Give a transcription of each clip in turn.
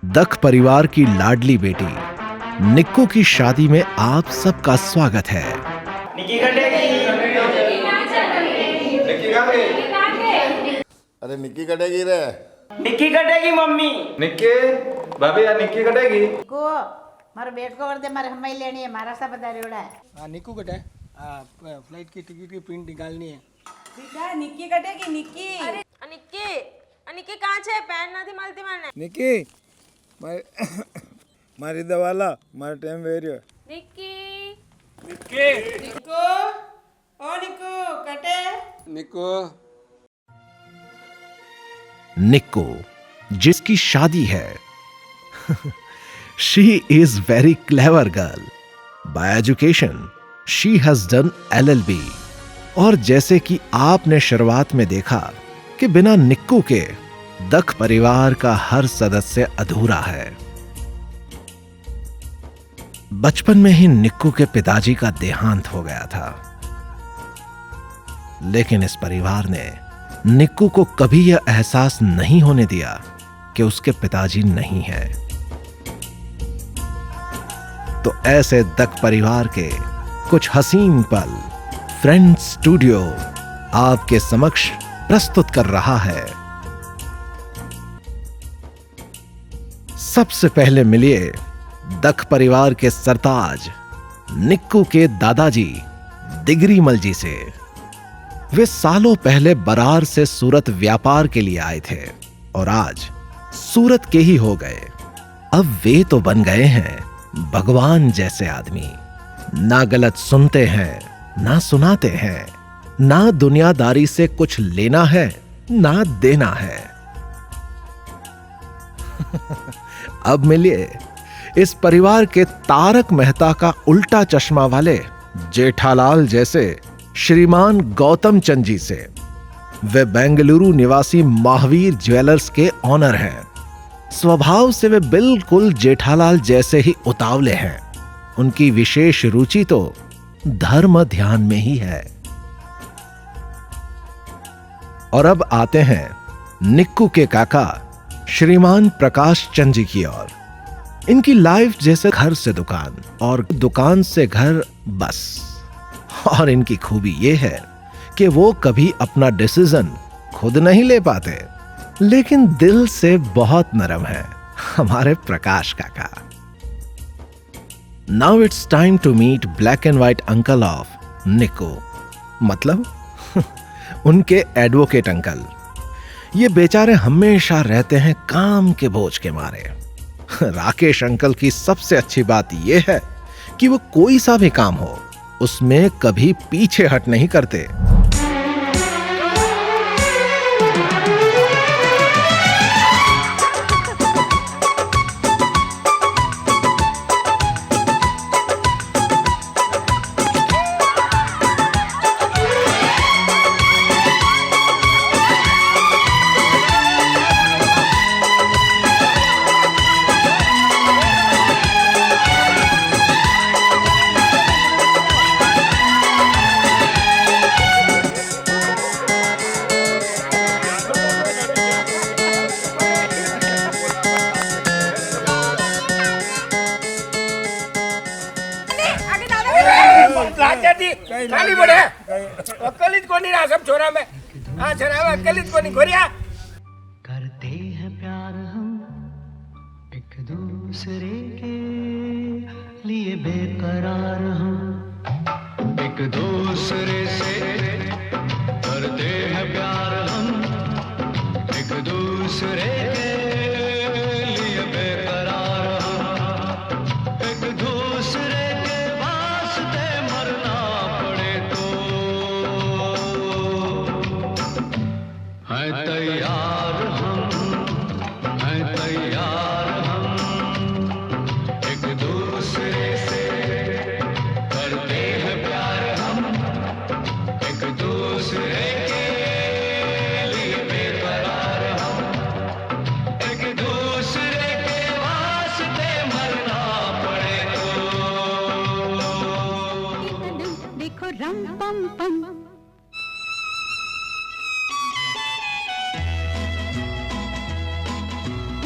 दख परिवार की लाडली बेटी निक्कू की शादी में आप सबका स्वागत है। निक्की कटेगी। अरे निक्की कटेगी रे। निक्की कटेगी मम्मी। निक्की भाभी यार निक्की कटेगी को मारे बेट को वर्दे मारे हमारी लेनी है मारा सा बता रही है। हाँ निक्कू कटे फ्लाइट की टिकट की प्रिंट निकालनी है। बेटा निक्की कटेगी निक्की। अरे निक्की निक्की कहाँ छे पेन નથી મળતી મને। निक्की मारी दवा ला मारा टाइम वेरियो। निक्की निक्को ओ निक्को कटे निक्कू निक्कू जिसकी शादी है she is very clever girl. Bye education she has done LLB। और जैसे कि आपने शुरुआत में देखा कि बिना निक्कू के दख परिवार का हर सदस्य अधूरा है। बचपन में ही निक्कू के पिताजी का देहांत हो गया था, लेकिन इस परिवार ने निक्कू को कभी यह एहसास नहीं होने दिया कि उसके पिताजी नहीं हैं। तो ऐसे दख परिवार के कुछ हसीन पल फ्रेंड्स स्टूडियो आपके समक्ष प्रस्तुत कर रहा है। सबसे पहले मिलिए दख परिवार के सरताज निक्कू के दादाजी दिगरीमल जी से। वे सालों पहले बरार से सूरत व्यापार के लिए आए थे और आज सूरत के ही हो गए। अब वे तो बन गए हैं भगवान जैसे आदमी। ना गलत सुनते हैं, ना सुनाते हैं, ना दुनियादारी से कुछ लेना है ना देना है। अब मिलिए इस परिवार के तारक मेहता का उल्टा चश्मा वाले जेठालाल जैसे श्रीमान गौतम चंद जी से। वे बेंगलुरु निवासी महावीर ज्वेलर्स के ऑनर हैं। स्वभाव से वे बिल्कुल जेठालाल जैसे ही उतावले हैं। उनकी विशेष रुचि तो धर्म ध्यान में ही है। और अब आते हैं निक्कू के काका श्रीमान प्रकाश चंद जी की ओर। इनकी लाइफ जैसे घर से दुकान और दुकान से घर बस। और इनकी खूबी यह है कि वो कभी अपना डिसीजन खुद नहीं ले पाते, लेकिन दिल से बहुत नरम है हमारे प्रकाश काका। Now it's time to meet black and white uncle of Nikku, मतलब उनके एडवोकेट अंकल। ये बेचारे हमेशा रहते हैं काम के बोझ के मारे। राकेश अंकल की सबसे अच्छी बात यह है कि वो कोई सा भी काम हो उसमें कभी पीछे हट नहीं करते। खाली पड़े अक्कलित कोनी ना सब छोरा में आ छरावा अक्कलित कोनी खोरिया। करते हैं प्यार हम एक दूसरे के लिए बेकरार हम एक दूसरे से करते हैं प्यार हम एक दूसरे के लिए बेकरार हम एक दूसरे के वास्ते मरना पड़े तो हैं तैयार हम एक दूसरे से करते हैं प्यार हम एक दूसरे के लिए बेकरार हम एक दूसरे के वास्ते मरना पड़े तो देखो रम पम पम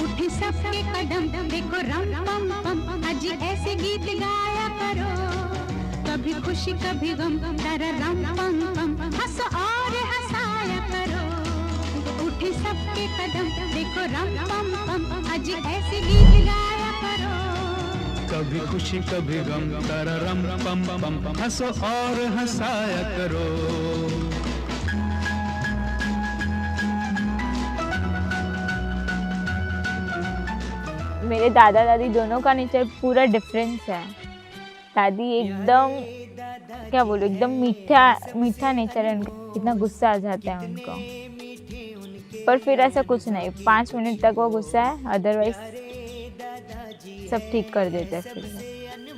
उठी सबके कदम देखो रम पम पम अजी ऐसे गीत गाया करो कभी खुशी कभी गम तारा रम पम पम हंसो और हंसाया करो उठे सबके कदम देखो रम पम पम अजी ऐसे गीत गाया करो कभी खुशी कभी गम तारा रम पम पम हंसो और हंसाया करो। मेरे दादा दादी दोनों का नेचर पूरा डिफरेंस है। दादी एकदम क्या बोलूं एकदम मीठा नेचर है उनका, इतना गुस्सा आ जाता है उनको, पर फिर ऐसा कुछ नहीं, 5 मिनट तक वो गुस्सा है, अदरवाइज सब ठीक कर देते हैं फिर।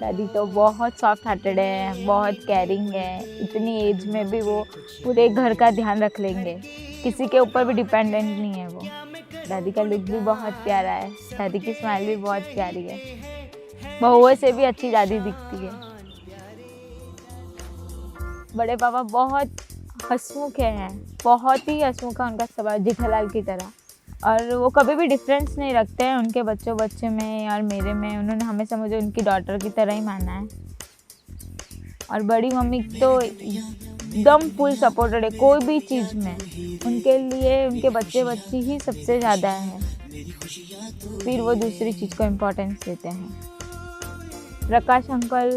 दादी तो बहुत सॉफ्ट हार्टेड है, बहुत केयरिंग है, इतनी एज में भी वो पूरे घर का ध्यान रख लेंगे, किसी के ऊपर भी डिपेंडेंट नहीं है वो। दादी का लुक भी बहुत प्यारा है, दादी की स्माइल भी बहुत प्यारी है, बहुओं से भी अच्छी दादी दिखती है। बड़े पापा बहुत हंसमुख हैं, बहुत ही हंसमुख है उनका स्वभाव, जेठालाल की तरह, और वो कभी भी डिफरेंस नहीं रखते हैं उनके बच्चे में और मेरे में। उन्होंने हमेशा मुझे उनकी डॉटर की तरह ही माना है। और बड़ी मम्मी तो एकदम फुल सपोर्टेड है कोई भी चीज़ में, उनके लिए उनके बच्चे ही सबसे ज़्यादा है, फिर वो दूसरी चीज़ को इम्पोर्टेंस देते हैं। प्रकाश अंकल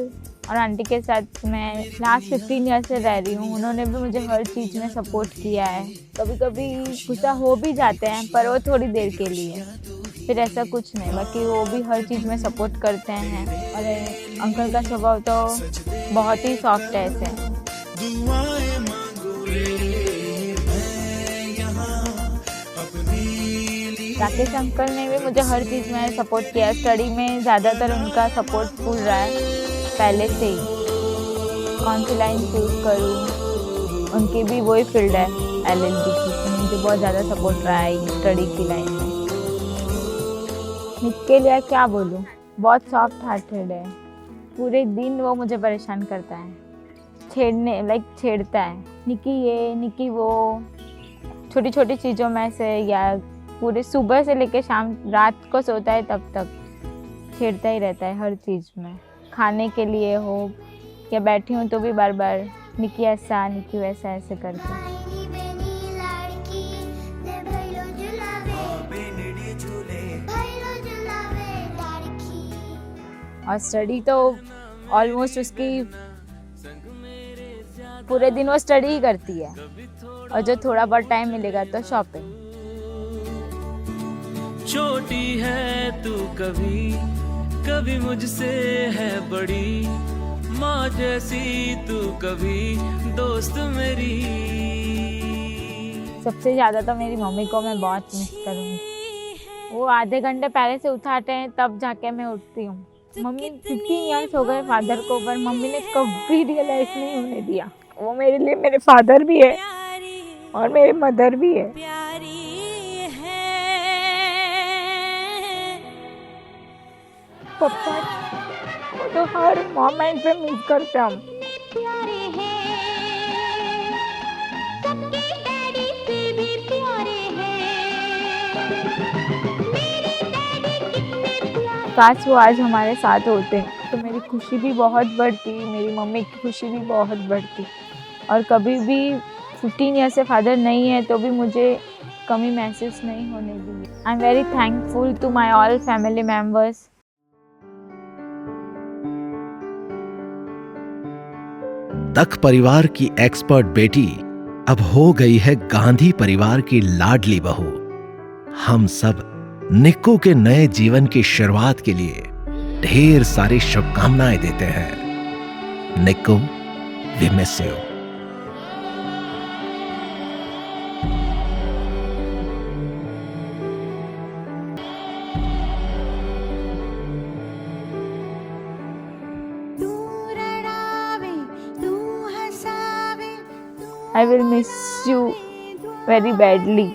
और आंटी के साथ मैं लास्ट 15 ईयर से रह रही हूँ, उन्होंने भी मुझे हर चीज़ में सपोर्ट किया है। कभी कभी गुस्सा हो भी जाते हैं पर वो थोड़ी देर के लिए, फिर ऐसा कुछ नहीं, बाकी वो भी हर चीज़ में सपोर्ट करते हैं। और अंकल का स्वभाव तो बहुत ही सॉफ्ट है ऐसे। राकेश अंकल ने भी मुझे हर चीज़ में सपोर्ट किया, स्टडी में ज़्यादातर उनका सपोर्ट फुल रहा है पहले से ही, कौन सी लाइन चूज़ करूँ, उनकी भी वही फील्ड है LLB की, मुझे बहुत ज़्यादा सपोर्ट रहा है स्टडी की लाइन में। निक के लिए क्या बोलूँ, बहुत सॉफ्ट हार्टेड है, पूरे दिन वो मुझे परेशान करता है, छेड़ता है, निकी ये निकी वो, छोटी छोटी चीज़ों में से, या पूरे सुबह से लेकर शाम रात को सोता है तब तक छेड़ता ही रहता है हर चीज़ में। खाने के लिए हो या बैठी हूँ तो भी बार बार निकी ऐसा निकी वैसा ऐसे करके। और स्टडी तो ऑलमोस्ट उसकी पूरे दिन वो स्टडी ही करती है, और जो थोड़ा बहुत टाइम मिलेगा तो शॉपिंग। छोटी है तू कभी कभी मुझसे है बड़ी, माँ जैसी तू कभी दोस्त मेरी। सबसे ज़्यादा तो मेरी मम्मी को मैं बहुत मिस करूँगी, वो आधे घंटे पहले से उठाते हैं तब जाके मैं उठती हूँ। मम्मी 15 ईयर्स हो गए फादर को, पर मम्मी ने कभी रियलाइज नहीं होने दिया, वो मेरे लिए मेरे फादर भी है और मेरे मदर भी है। पापा वो तो हर मोमेंट पे मिस करते हम। काश वो आज हमारे साथ होते तो मेरी खुशी भी बहुत बढ़ती, मेरी मम्मी की खुशी भी बहुत बढ़ती, और कभी भी 15 ईयर से फादर नहीं है तो भी मुझे कमी महसूस नहीं होने दी। I am very thankful to my all family members. दख परिवार की एक्सपर्ट बेटी अब हो गई है गांधी परिवार की लाडली बहू। हम सब निक्कू के नए जीवन की शुरुआत के लिए ढेर सारी शुभकामनाएं देते हैं। Nikku, we miss you. I will miss you very badly.